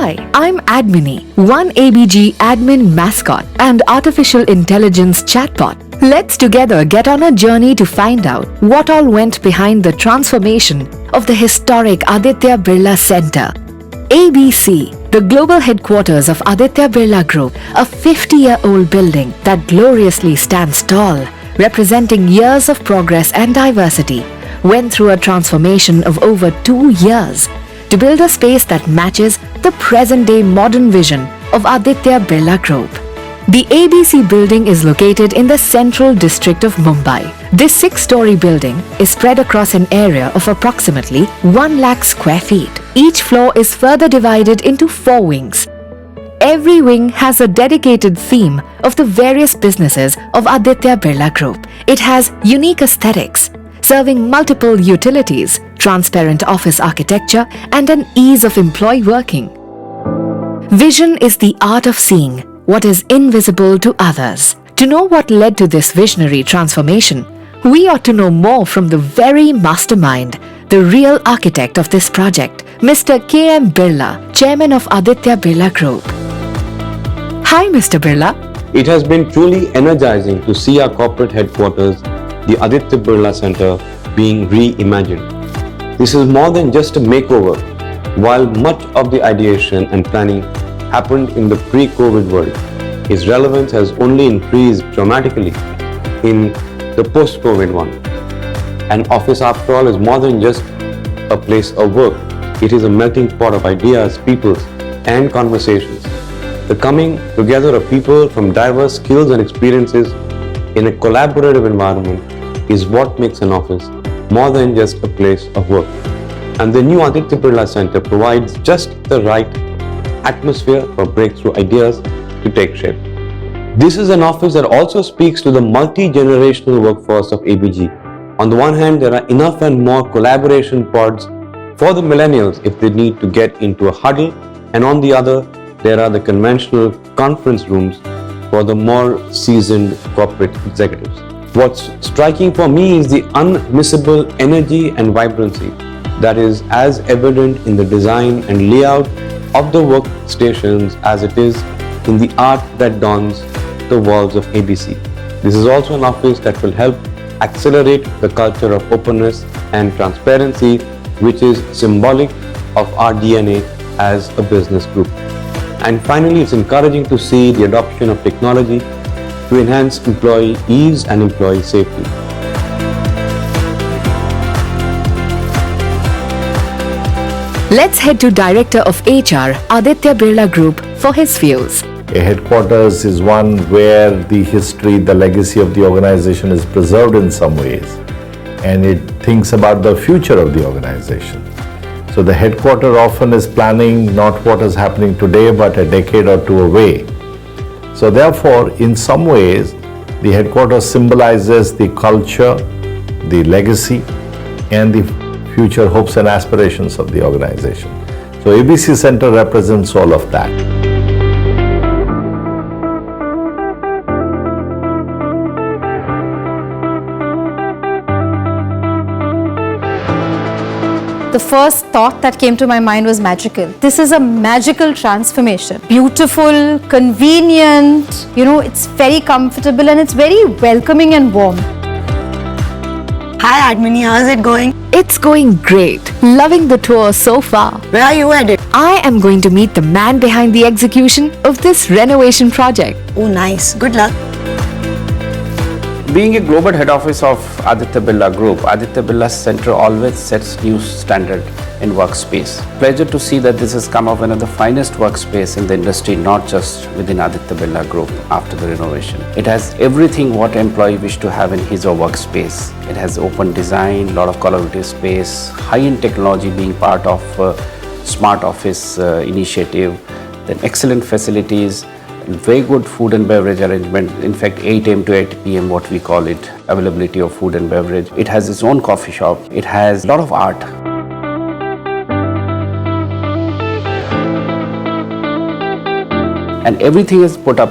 Hi, I'm Admini, one ABG admin mascot and artificial intelligence chatbot. Let's together get on a journey to find out what all went behind the transformation of the historic Aditya Birla Center. ABC, the global headquarters of Aditya Birla Group, a 50-year-old building that gloriously stands tall, representing years of progress and diversity, went through a transformation of over 2 years to build a space that matches the present-day modern vision of Aditya Birla Group. The ABC building is located in the central district of Mumbai. This 6-story building is spread across an area of approximately 1 lakh square feet. Each floor is further divided into 4 wings. Every wing has a dedicated theme of the various businesses of Aditya Birla Group. It has unique aesthetics, serving multiple utilities, transparent office architecture, and an ease of employee working. Vision is the art of seeing what is invisible to others. To know what led to this visionary transformation, we ought to know more from the very mastermind, the real architect of this project, Mr. K.M. Birla, Chairman of Aditya Birla Group. Hi, Mr. Birla. It has been truly energizing to see our corporate headquarters, the Aditya Birla Center, being reimagined. This is more than just a makeover. While much of the ideation and planning happened in the pre-COVID world, its relevance has only increased dramatically in the post-COVID one. An office, after all, is more than just a place of work. It is a melting pot of ideas, peoples, and conversations. The coming together of people from diverse skills and experiences in a collaborative environment is what makes an office more than just a place of work. And the new Aditya Birla Center provides just the right atmosphere for breakthrough ideas to take shape. This is an office that also speaks to the multi-generational workforce of ABG. On the one hand, there are enough and more collaboration pods for the millennials if they need to get into a huddle, and on the other, there are the conventional conference rooms for the more seasoned corporate executives. What's striking for me is the unmissable energy and vibrancy that is as evident in the design and layout of the workstations as it is in the art that adorns the walls of ABC. This is also an office that will help accelerate the culture of openness and transparency, which is symbolic of our DNA as a business group. And finally, it's encouraging to see the adoption of technology to enhance employee ease and employee safety. Let's head to Director of HR, Aditya Birla Group, for his views. A headquarters is one where the history, the legacy of the organization is preserved in some ways, and it thinks about the future of the organization. So the headquarters often is planning not what is happening today, but a decade or two away. So therefore, in some ways, the headquarters symbolizes the culture, the legacy, and the future hopes and aspirations of the organization. So ABC Center represents all of that. The first thought that came to my mind was magical. This is a magical transformation. Beautiful, convenient, it's very comfortable and it's very welcoming and warm. Hi Admini, how's it going? It's going great. Loving the tour so far. Where are you headed? I am going to meet the man behind the execution of this renovation project. Oh nice, good luck. Being a global head office of Aditya Birla Group, Aditya Birla Center always sets new standard in workspace. Pleasure to see that this has come up one of the finest workspace in the industry, not just within Aditya Birla Group after the renovation. It has everything what employee wish to have in his or workspace. It has open design, lot of collaborative space, high-end technology being part of smart office initiative, then excellent facilities, very good food and beverage arrangement. In fact, 8 a.m. to 8 p.m. what we call it, availability of food and beverage. It has its own coffee shop. It has a lot of art. And everything is put up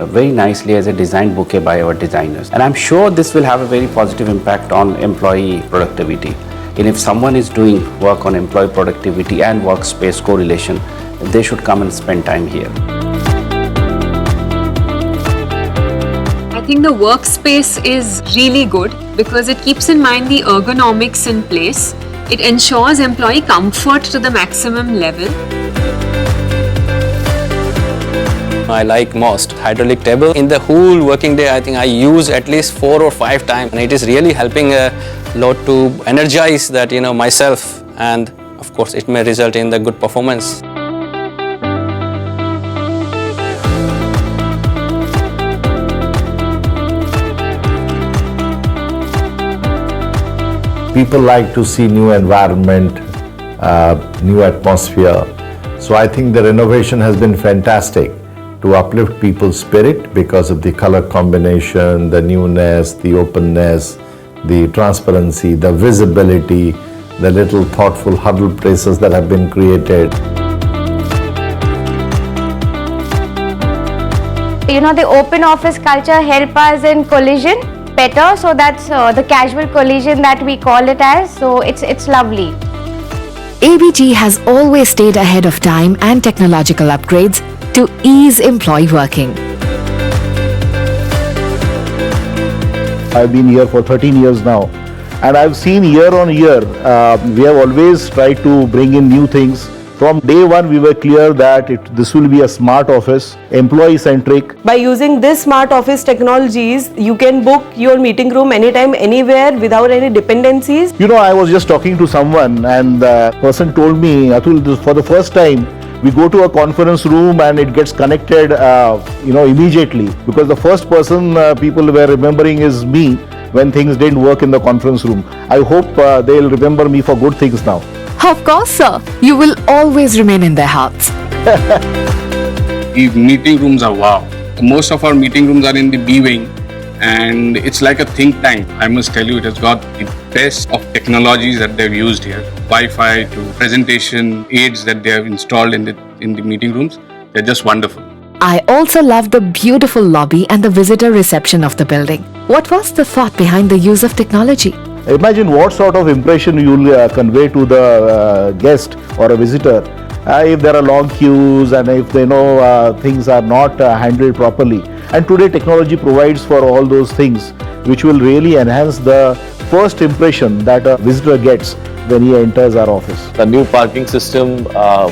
very nicely as a design bouquet by our designers. And I'm sure this will have a very positive impact on employee productivity. And if someone is doing work on employee productivity and workspace correlation, they should come and spend time here. I think the workspace is really good because it keeps in mind the ergonomics in place. It ensures employee comfort to the maximum level. I like most hydraulic table. In the whole working day, I think I use at least 4 or 5 times, and it is really helping a lot to energize that, myself, and of course it may result in the good performance. People like to see new environment, new atmosphere. So I think the renovation has been fantastic to uplift people's spirit because of the color combination, the newness, the openness, the transparency, the visibility, the little thoughtful huddle places that have been created. The open office culture help us in collision better, so that's the casual collision that we call it as, so it's lovely. ABG has always stayed ahead of time and technological upgrades to ease employee working. I've been here for 13 years now, and I've seen year on year, we have always tried to bring in new things. From day one, we were clear that this will be a smart office, employee-centric. By using this smart office technologies, you can book your meeting room anytime, anywhere without any dependencies. I was just talking to someone, and the person told me, Atul, for the first time, we go to a conference room and it gets connected, immediately. Because the first person people were remembering is me when things didn't work in the conference room. I hope they'll remember me for good things now. Of course, sir. You will always remain in their hearts. The meeting rooms are wow. Most of our meeting rooms are in the B wing, and it's like a think tank. I must tell you, it has got the best of technologies that they've used here. Wi-Fi to presentation aids that they have installed in the meeting rooms. They're just wonderful. I also love the beautiful lobby and the visitor reception of the building. What was the thought behind the use of technology? Imagine what sort of impression you'll convey to the guest or a visitor if there are long queues and if they know things are not handled properly. And today technology provides for all those things, which will really enhance the first impression that a visitor gets when he enters our office. The new parking system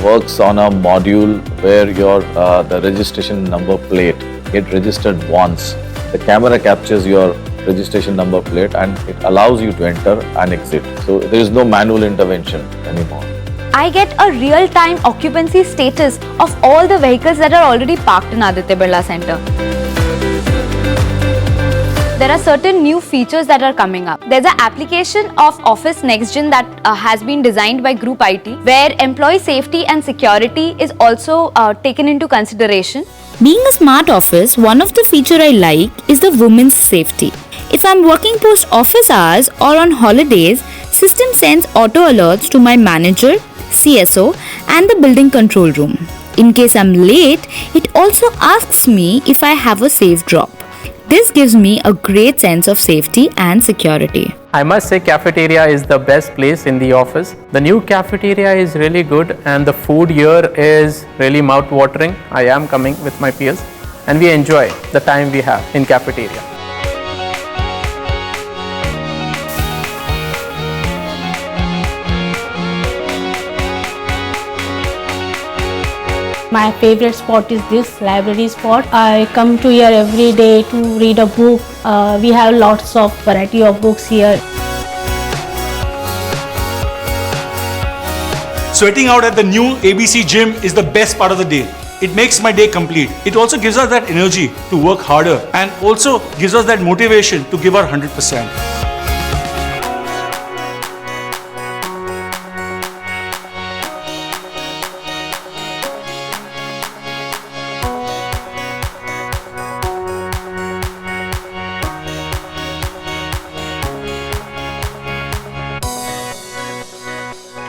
works on a module where the registration number plate gets registered once. The camera captures your registration number plate and it allows you to enter and exit. So there is no manual intervention anymore. I get a real-time occupancy status of all the vehicles that are already parked in Aditya Birla Center. There are certain new features that are coming up. There's an application of Office NextGen that has been designed by Group IT, where employee safety and security is also taken into consideration. Being a smart office, one of the features I like is the women's safety. If I'm working post office hours or on holidays, system sends auto alerts to my manager, CSO and the building control room. In case I'm late, it also asks me if I have a safe drop. This gives me a great sense of safety and security. I must say cafeteria is the best place in the office. The new cafeteria is really good and the food here is really mouth-watering. I am coming with my peers and we enjoy the time we have in cafeteria. My favorite spot is this library spot. I come to here every day to read a book. We have lots of variety of books here. Sweating out at the new ABC gym is the best part of the day. It makes my day complete. It also gives us that energy to work harder and also gives us that motivation to give our 100%.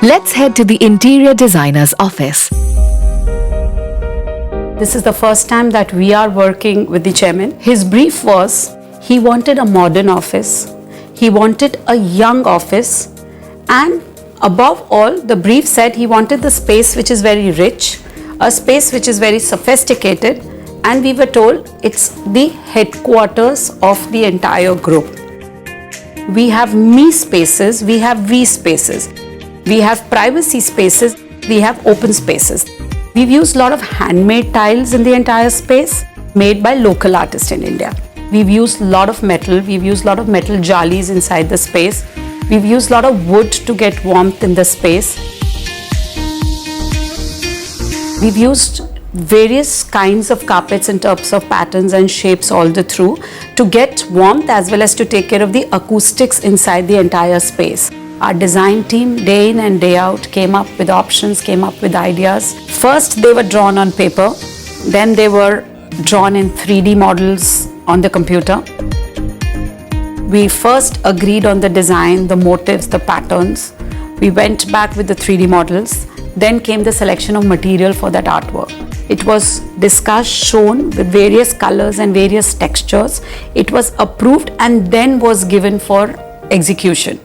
Let's head to the interior designer's office. This is the first time that we are working with the chairman. His brief was, he wanted a modern office, he wanted a young office, and above all, the brief said he wanted the space which is very rich, a space which is very sophisticated, and we were told it's the headquarters of the entire group. We have me spaces, we have we spaces, we have privacy spaces, we have open spaces. We've used a lot of handmade tiles in the entire space made by local artists in India. We've used a lot of metal, we've used a lot of metal jalis inside the space. We've used a lot of wood to get warmth in the space. We've used various kinds of carpets in terms of patterns and shapes all the through to get warmth as well as to take care of the acoustics inside the entire space. Our design team, day in and day out, came up with options, came up with ideas. First, they were drawn on paper, then they were drawn in 3D models on the computer. We first agreed on the design, the motifs, the patterns. We went back with the 3D models. Then came the selection of material for that artwork. It was discussed, shown with various colors and various textures. It was approved and then was given for execution.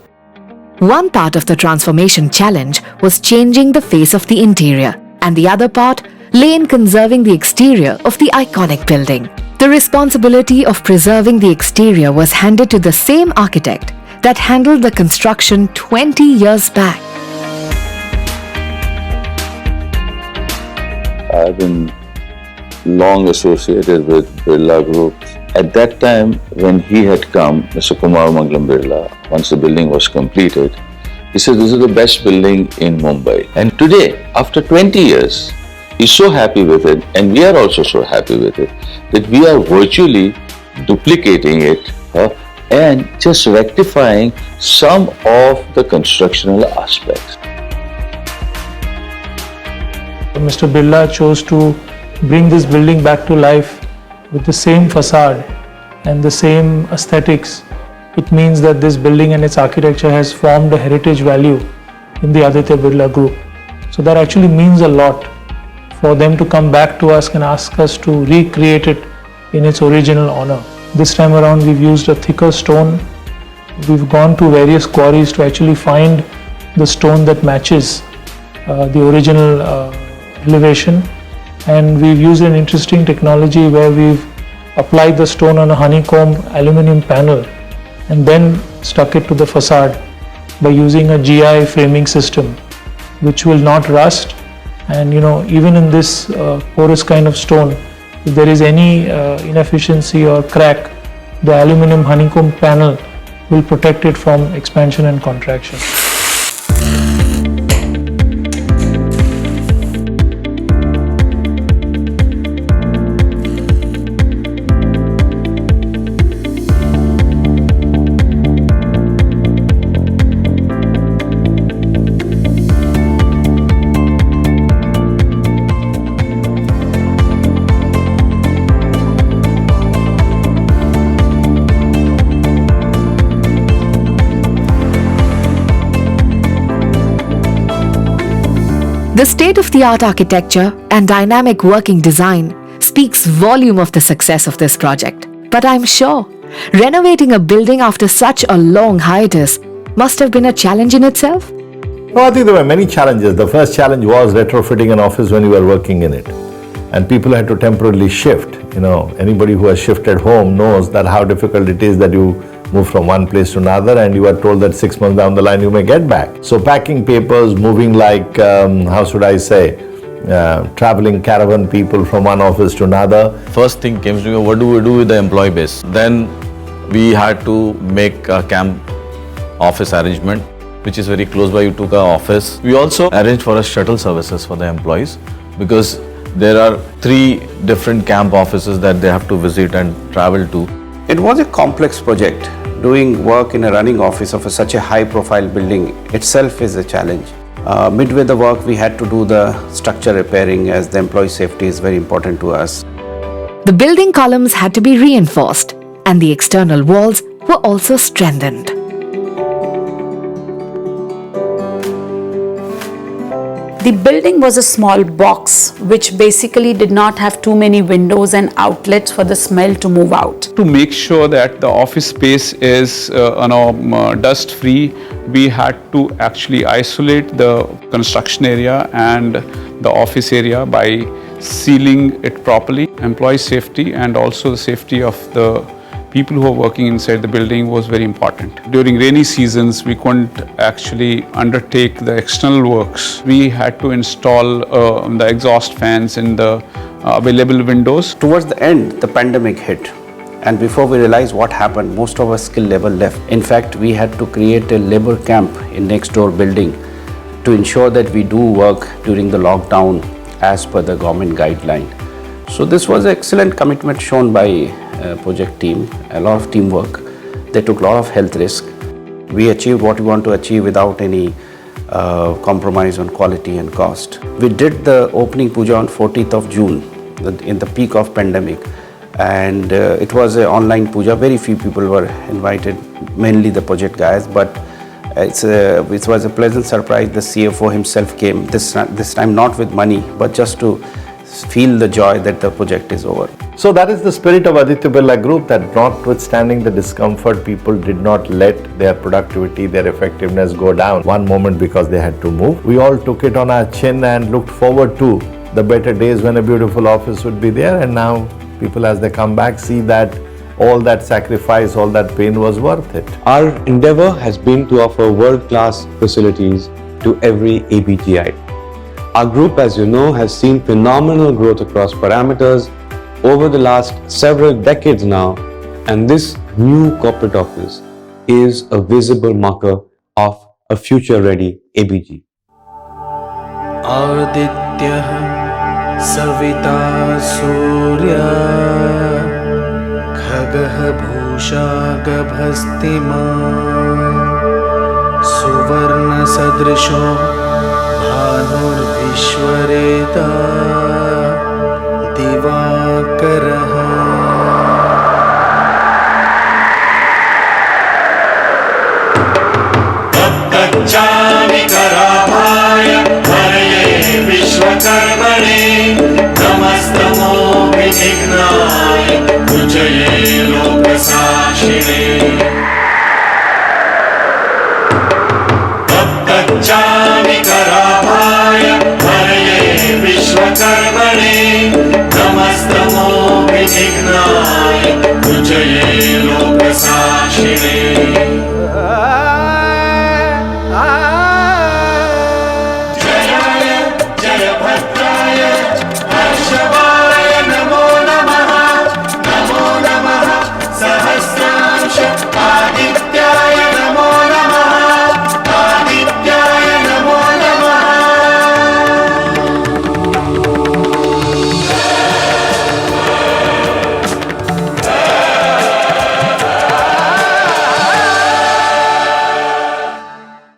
One part of the transformation challenge was changing the face of the interior, and the other part lay in conserving the exterior of the iconic building. The responsibility of preserving the exterior was handed to the same architect that handled the construction 20 years back. I've been long associated with Birla Group. At that time, when he had come, Mr. Kumar Mangalam Birla, once the building was completed, he said, this is the best building in Mumbai. And today, after 20 years, he's so happy with it, and we are also so happy with it, that we are virtually duplicating it and just rectifying some of the constructional aspects. Mr. Birla chose to bring this building back to life with the same facade and the same aesthetics. It means that this building and its architecture has formed a heritage value in the Aditya Birla Group. So that actually means a lot for them to come back to us and ask us to recreate it in its original honor. This time around we've used a thicker stone. We've gone to various quarries to actually find the stone that matches the original elevation, and we've used an interesting technology where we've applied the stone on a honeycomb aluminum panel and then stuck it to the facade by using a GI framing system which will not rust. And even in this porous kind of stone, if there is any inefficiency or crack, the aluminum honeycomb panel will protect it from expansion and contraction. The state-of-the-art architecture and dynamic working design speaks volume of the success of this project. But I'm sure renovating a building after such a long hiatus must have been a challenge in itself. No, I think there were many challenges. The first challenge was retrofitting an office when you were working in it. And people had to temporarily shift. Anybody who has shifted home knows that how difficult it is that you move from one place to another and you are told that 6 months down the line you may get back. So packing papers, moving like, traveling caravan people from one office to another. First thing came to me, what do we do with the employee base? Then we had to make a camp office arrangement, which is very close by. You took our office. We also arranged for shuttle services for the employees because there are 3 different camp offices that they have to visit and travel to. It was a complex project. Doing work in a running office of such a high-profile building itself is a challenge. Midway the work, we had to do the structure repairing, as the employee safety is very important to us. The building columns had to be reinforced, and the external walls were also strengthened. The building was a small box which basically did not have too many windows and outlets for the smell to move out. To make sure that the office space is dust free, we had to actually isolate the construction area and the office area by sealing it properly. Employee safety and also the safety of the people who are working inside the building was very important. During rainy seasons, we couldn't actually undertake the external works. We had to install the exhaust fans in the available windows. Towards the end, the pandemic hit. And before we realized what happened, most of our skill level left. In fact, we had to create a labor camp in next door building to ensure that we do work during the lockdown as per the government guideline. So this was an excellent commitment shown by project team, a lot of teamwork. They took a lot of health risk. We achieved what we want to achieve without any compromise on quality and cost. We did the opening puja on 14th of June in the peak of pandemic, and it was an online puja. Very few people were invited, mainly the project guys, but it was a pleasant surprise. The CFO himself came this time not with money, but just to feel the joy that the project is over. So that is the spirit of Aditya Birla Group, that notwithstanding the discomfort, people did not let their productivity, their effectiveness go down one moment because they had to move. We all took it on our chin and looked forward to the better days when a beautiful office would be there, and now people as they come back see that all that sacrifice, all that pain was worth it. Our endeavor has been to offer world-class facilities to every ABGite. Our group, as you know, has seen phenomenal growth across parameters over the last several decades now, and this new corporate office is a visible marker of a future-ready ABG. Adityah Savita Surya Khagah Bhusha Gabhastiman Suvarna Sadrisho Bhanur Vishwareta Divakaraha. Taptachami Karabhaya Haraye Vishwakarmane Namastamo Vinignaya Pujaye Lokasashine. Taptachami Karabhaya Haraye Vishwakarmane Namastamo Vinignaya Pujaye Lokasashine.